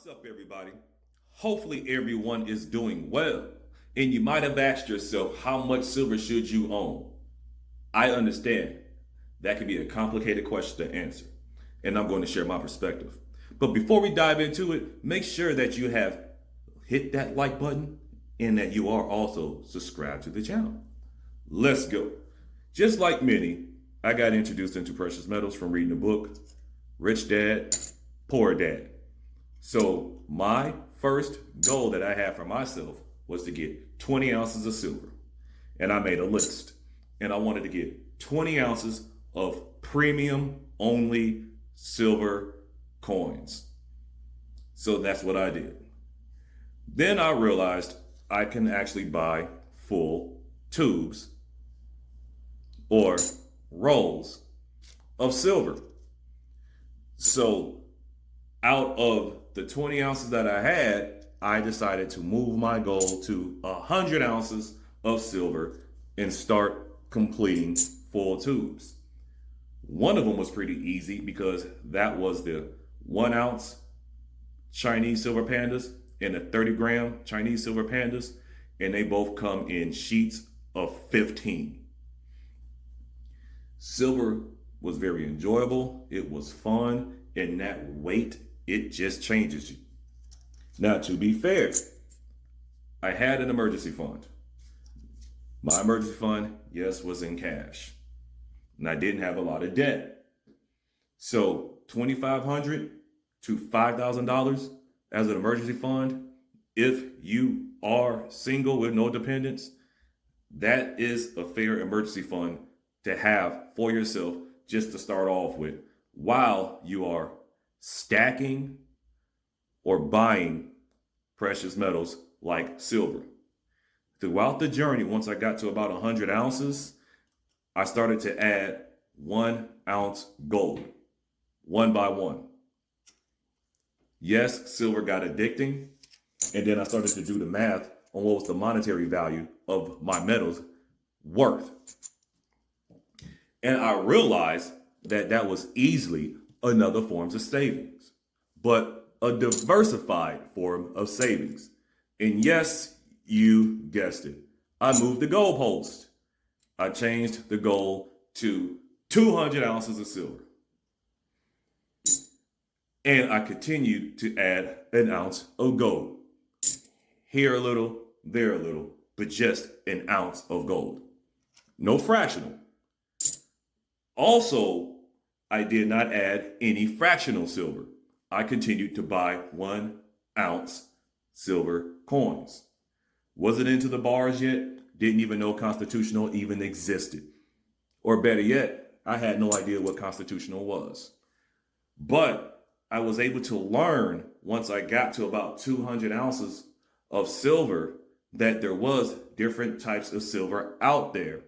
What's up, everybody? Hopefully, everyone is doing well. And you might have asked yourself, how much silver should you own? I understand that can be a complicated question to answer, and I'm going to share my perspective. But before we dive into it, make sure that you have hit that like button and that you are also subscribed to the channel. Let's go. Just like many, I got introduced into precious metals from reading the book Rich Dad, Poor Dad. So my first goal that I had for myself was to get 20 ounces of silver. And I made a list. And I wanted to get 20 ounces of premium only silver coins. So that's what I did. Then I realized I can actually buy full tubes or rolls of silver. So out of the 20 ounces that I had, I decided to move my goal to 100 ounces of silver and start completing full tubes. One of them was pretty easy because that was the 1 ounce Chinese silver pandas and the 30-gram Chinese silver pandas, and they both come in sheets of 15. Silver was very enjoyable, it was fun, and that weight, it just changes you. Now, to be fair, I had an emergency fund. My emergency fund, yes, was in cash. And I didn't have a lot of debt. So $2,500 to $5,000 as an emergency fund, if you are single with no dependents, that is a fair emergency fund to have for yourself just to start off with while you are stacking or buying precious metals like silver. Throughout the journey, once I got to about 100 ounces, I started to add 1 ounce gold, one by one. Yes, silver got addicting. And then I started to do the math on what was the monetary value of my metals worth. And I realized that that was easily another form of savings, but a diversified form of savings. And yes, you guessed it. I moved the goalpost. I changed the goal to 200 ounces of silver. And I continued to add an ounce of gold. Here a little, there a little, but just an ounce of gold. No fractional. Also, I did not add any fractional silver. I continued to buy 1 ounce silver coins. Wasn't into the bars yet, didn't even know constitutional even existed. Or better yet, I had no idea what constitutional was. But I was able to learn once I got to about 200 ounces of silver that there was different types of silver out there.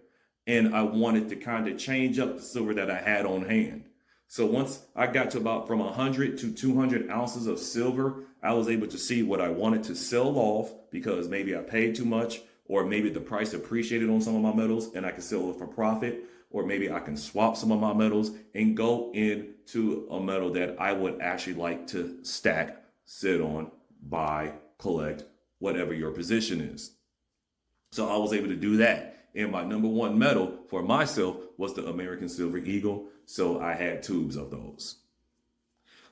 And I wanted to kind of change up the silver that I had on hand. So once I got to about from 100 to 200 ounces of silver, I was able to see what I wanted to sell off because maybe I paid too much, or maybe the price appreciated on some of my metals and I could sell it for profit, or maybe I can swap some of my metals and go into a metal that I would actually like to stack, sit on, buy, collect, whatever your position is. So I was able to do that. And my number one metal for myself was the American Silver Eagle. So I had tubes of those.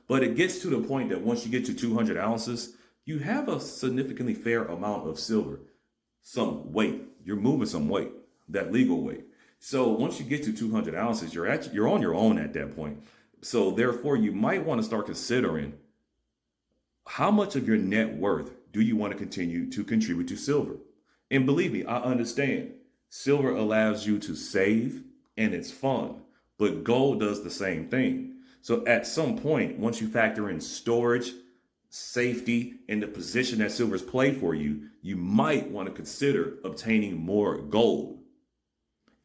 But it gets to the point that once you get to 200 ounces, you have a significantly fair amount of silver, some weight. You're moving some weight, that legal weight. So once you get to 200 ounces, you're on your own at that point. So therefore, you might want to start considering how much of your net worth do you want to continue to contribute to silver? And believe me, I understand. Silver allows you to save and it's fun, but gold does the same thing. So at some point, once you factor in storage, safety, and the position that silver's play for you, you might want to consider obtaining more gold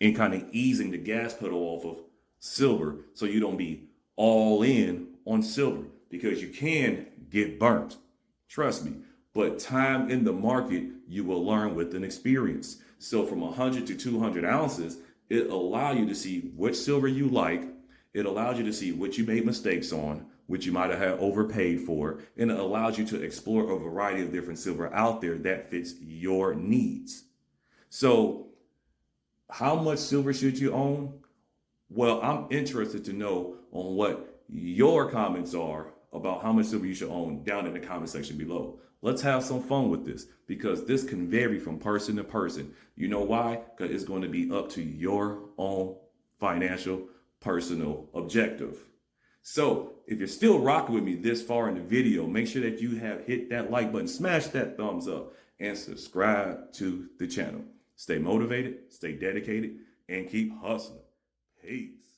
and kind of easing the gas pedal off of silver so you don't be all in on silver because you can get burnt. Trust me. But time in the market, you will learn with an experience. So from 100 to 200 ounces, it allows you to see which silver you like It allows you to see what you made mistakes on, which you might have had overpaid for, and it allows you to explore a variety of different silver out there that fits your needs. So, how much silver should you own? Well, I'm interested to know on what your comments are about how much silver you should own down in the comment section below. Let's have some fun with this because this can vary from person to person. You know why? Because it's going to be up to your own financial, personal objective. So if you're still rocking with me this far in the video, make sure that you have hit that like button, smash that thumbs up, and subscribe to the channel. Stay motivated, stay dedicated, and keep hustling. Peace.